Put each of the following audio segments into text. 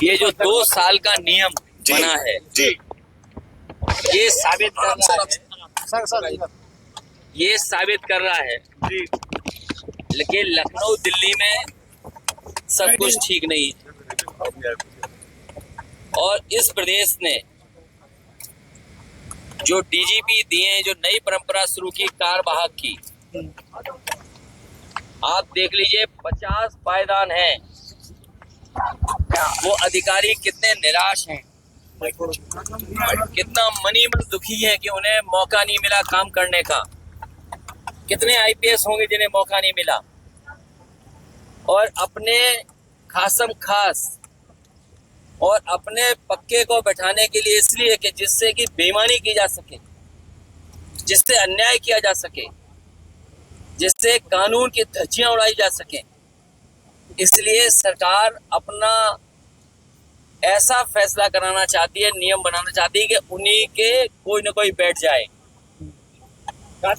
ये जो 2 साल का नियम बना है जी ये साबित कर रहा है जी लेकिन लखनऊ दिल्ली में सब कुछ ठीक नहीं है। और इस प्रदेश ने जो डीजीपी दिए, जो नई परंपरा शुरू की कार वाहक की, आप देख लीजिए 50 पायदान हैं। वो अधिकारी कितने निराश हैं, कितना मनी मन दुखी है कि उन्हें मौका नहीं मिला काम करने का। कितने आईपीएस होंगे जिन्हें मौका नहीं मिला, और अपने खासम खास और अपने पक्के को बैठाने के लिए, इसलिए कि जिससे कि बेईमानी की जा सके, जिससे अन्याय किया जा सके, जिससे कानून की धज्जियां उड़ाई जा सके, इसलिए सरकार अपना ऐसा फैसला कराना चाहती है, नियम बनाना चाहती है कि उन्हीं के कोई न कोई बैठ जाए,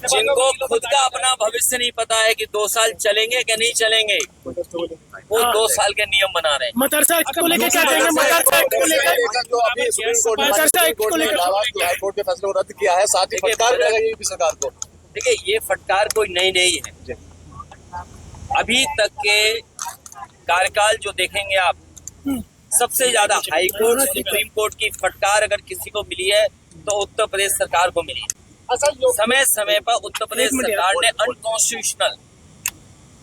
जिनको खुद का अपना भविष्य नहीं पता है कि 2 साल चलेंगे कि नहीं चलेंगे, वो 2 साल के नियम बना रहे हैं। मदरसा एक्ट को लेकर क्या कहेंगे? मदरसा एक्ट को लेकर जो अभी सुप्रीम कोर्ट ने मदरसा एक्ट को लेकर हाई कोर्ट के फैसले को रद्द किया है, साथ ही फटकार मिलेगा ये भी सरकार को। देखिए, ये फटकार कोई नई नहीं है। अभी तक के कार्यकाल जो देखेंगे आप, सबसे ज्यादा हाई कोर्ट, सुप्रीम कोर्ट की फटकार अगर किसी को मिली है तो उत्तर प्रदेश सरकार को मिली है। समय समय पर उत्तर प्रदेश सरकार ने अनकॉन्स्टिट्यूशनल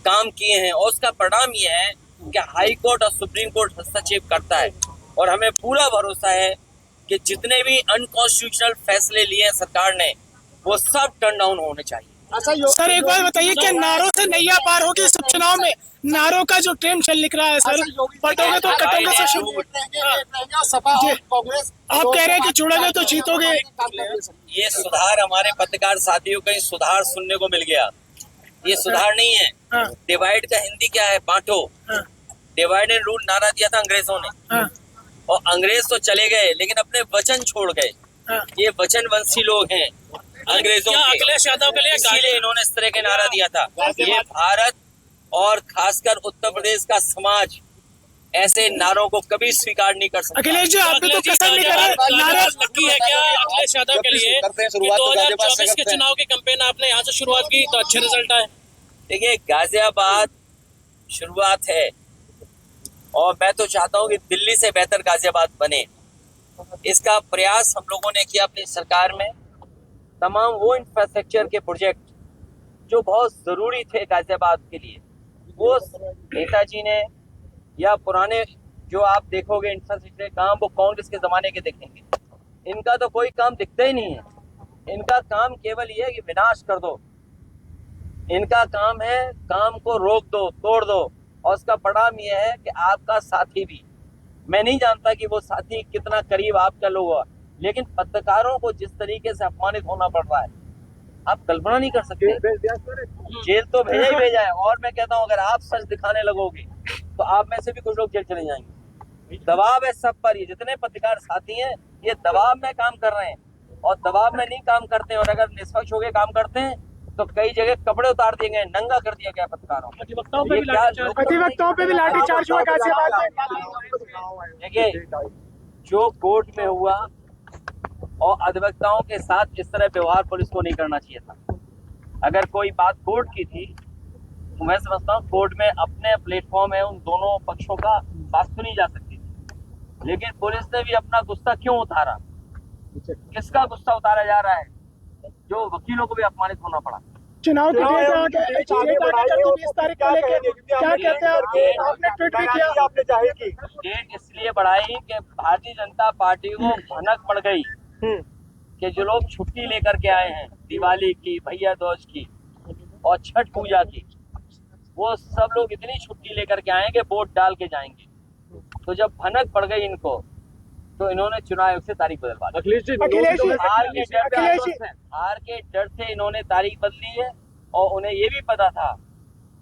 काम किए हैं, और उसका परिणाम ये है कि हाई कोर्ट और सुप्रीम कोर्ट हस्तक्षेप करता है। और हमें पूरा भरोसा है कि जितने भी अनकॉन्स्टिट्यूशनल फैसले लिए हैं सरकार ने, वो सब टर्न डाउन होने चाहिए। सर एक बात बताइए, क्या नारों से नैया पार होगी इस उपचुनाव में? नारों का जो ट्रेंड चल निकला है सर, पटोगे तो कटोगे से शुरू। आप कह रहे हैं कि जुड़ोगे तो जीतोगे। ये सुधार हमारे पत्रकार साथियों का सुधार सुनने को मिल गया। ये सुधार नहीं है। डिवाइड का हिंदी क्या है? बांटो। डिवाइड एंड रूल नारा दिया था अंग्रेजों ने, और अंग्रेज तो चले गए लेकिन अपने वचन छोड़ गए। ये वचनवंशी लोग हैं अंग्रेजों के, अखिलेश यादव के लिए इसीलिए इन्होंने इस तरह के नारा दिया था। ये भारत और खासकर उत्तर प्रदेश का समाज ऐसे नारों को कभी स्वीकार नहीं कर सकता। अखिलेश जी, आप भी तो कसर नहीं कर रहे। नारा लकी है क्या अखिलेश यादव के लिए कि 2024 के चुनाव की कैंपेन आपने यहाँ से शुरुआत की तो अच्छे रिजल्ट आए? देखिए, गाजियाबाद शुरुआत है, और मैं तो चाहता हूँ कि दिल्ली से बेहतर गाजियाबाद बने। इसका प्रयास हम लोगों ने किया अपनी सरकार में। तमाम वो इंफ्रास्ट्रक्चर के प्रोजेक्ट जो बहुत जरूरी थे गाजियाबाद के लिए, वो नेताजी ने, या पुराने जो आप देखोगे इंफ्रास्ट्रक्चर काम, वो कांग्रेस के जमाने के देखेंगे। इनका तो कोई काम दिखता ही नहीं है। इनका काम केवल ये है कि विनाश कर दो। इनका काम है काम को रोक दो, तोड़ दो, और उसका परिणाम ये है कि आपका साथी भी, मैं नहीं जानता कि वो साथी कितना करीब आपका लोग हुआ, लेकिन पत्रकारों को जिस तरीके से अपमानित होना पड़ रहा है, आप कल्पना नहीं कर सकते। जेल तो भेजा ही भेजा है, और मैं कहता हूँ अगर आप सच दिखाने लगोगे तो आप में से भी कुछ लोग जेल चले जाएंगे। दबाव है सब पर। ये जितने पत्रकार साथी हैं, ये दबाव में काम कर रहे हैं, और दबाव में नहीं काम करते, और अगर निष्पक्ष होकर काम करते हैं तो कई जगह कपड़े उतार दिए गए, नंगा कर दिया गया पत्रकारों को। अधिवक्ताओं पे भी लाठीचार्ज हुआ गाजियाबाद में। देखिए, जो कोर्ट में हुआ, और अधिवक्ताओं के साथ इस तरह व्यवहार पुलिस को नहीं करना चाहिए था। अगर कोई बात कोर्ट की थी तो मैं समझता हूँ कोर्ट में अपने प्लेटफॉर्म है, उन दोनों पक्षों का बात सुनी जा सकती थी। लेकिन पुलिस ने भी अपना गुस्सा क्यों उतारा? किसका गुस्सा उतारा जा रहा है? जो वकीलों को भी अपमानित होना पड़ा। चुनाव की डेट आगे 20 तारीख को लेकर क्या कहते हैं? आपने ट्वीट भी किया, आपने जाहिर की। डेट इसलिए बढ़ाई कि भारतीय जनता पार्टी को भनक पड़ गई कि जो लोग छुट्टी लेकर के आए हैं दिवाली की, भैया दूज की और छठ पूजा की, वो सब लोग इतनी छुट्टी लेकर के आए कि वोट डाल के जाएंगे। तो जब भनक पड़ गई इनको, तो इन्होंने चुनाव आयोग से तारीख बदलवा दी। हार के डर से इन्होंने तारीख बदली है, और उन्हें ये भी पता था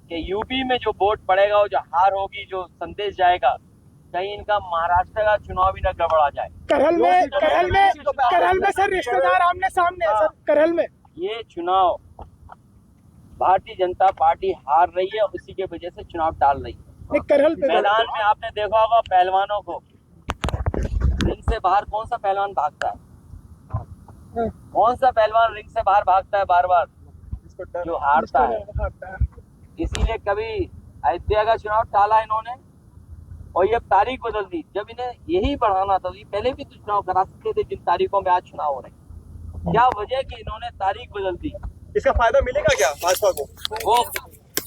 कि यूपी में जो वोट पड़ेगा, वो जो हार होगी, जो संदेश जाएगा, कहीं इनका महाराष्ट्र का चुनाव भी न गड़बड़ा जाए। करहल में सर रिश्तेदार आमने सामने है सर। करहल में ये चुनाव भारतीय जनता पार्टी हार रही है, उसी के वजह से चुनाव टाल रही है। करहल मैदान में आपने देखा होगा पहलवानों को, रिंग से बाहर कौन सा पहलवान भागता है? कौन सा पहलवान रिंग से बाहर भागता है बार बार? जो हारता है। इसीलिए कभी अयोध्या का चुनाव टाला इन्होंने और ये तारीख बदल दी। जब इन्हें यही बढ़ाना था, ये पहले भी तो चुनाव करा सकते थे जिन तारीखों में आज चुनाव हो रहे। क्या वजह कि इन्होंने तारीख बदल दी? इसका फायदा मिलेगा क्या भाजपा को? वो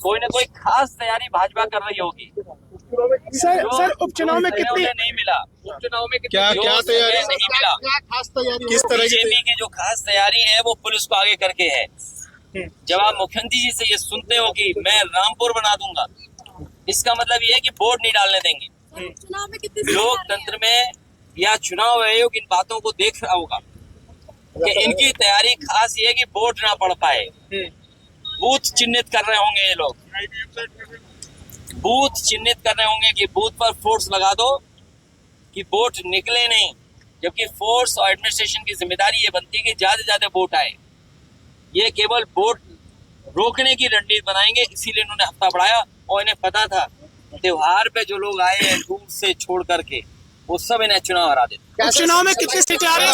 कोई ना कोई खास तैयारी भाजपा कर रही होगी। सर उपचुनाव में कितनी नहीं मिला, उपचुनाव में क्या तैयारी नहीं मिला? खास तैयारी किस तरह की? बीजेपी की जो खास तैयारी है वो पुलिस को आगे करके है। जब आप मुख्यमंत्री जी से ये सुनते हो कि मैं रामपुर बना दूंगा, इसका मतलब ये है कि वोट नहीं डालने देंगे। लोकतंत्र में या चुनाव आयोग इन बातों को देख रहा होगा कि इनकी तैयारी खास ये है कि वोट ना पड़ पाए। बूथ चिन्हित कर रहे होंगे ये लोग, बूथ चिन्हित कर रहे होंगे कि बूथ पर फोर्स लगा दो कि वोट निकले नहीं, जबकि फोर्स और एडमिनिस्ट्रेशन की जिम्मेदारी ये बनती है कि ज्यादा से ज्यादा वोट आए। ये केवल वोट रोकने की रणनीति बनाएंगे, इसीलिए इन्होंने हफ्ता बढ़ाया। और इन्हें पता था त्योहार पे जो लोग आए हैं दूर से छोड़ करके, वो सब इन्हें चुनाव हरा देते। उपचुनाव में कितनी सीटें आ रही है?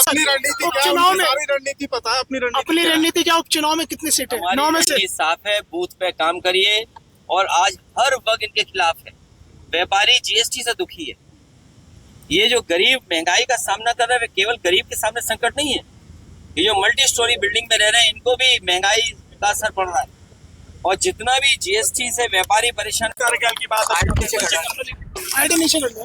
उपचुनाव में रणनीति पता है? अपनी रणनीति क्या? उपचुनाव में कितनी सीटें? 9 में से हमारी साफ है, बूथ पे काम करिए। और आज हर वर्ग इनके खिलाफ है। व्यापारी जीएसटी से दुखी है। ये जो गरीब महंगाई का सामना कर रहे हैं, केवल गरीब के सामने संकट नहीं है। ये जो मल्टी स्टोरी बिल्डिंग में रह रहे हैं, इनको भी महंगाई का असर पड़ रहा है। और जितना भी जीएसटी से व्यापारी परेशान की बात आईडी नीचे कर दो।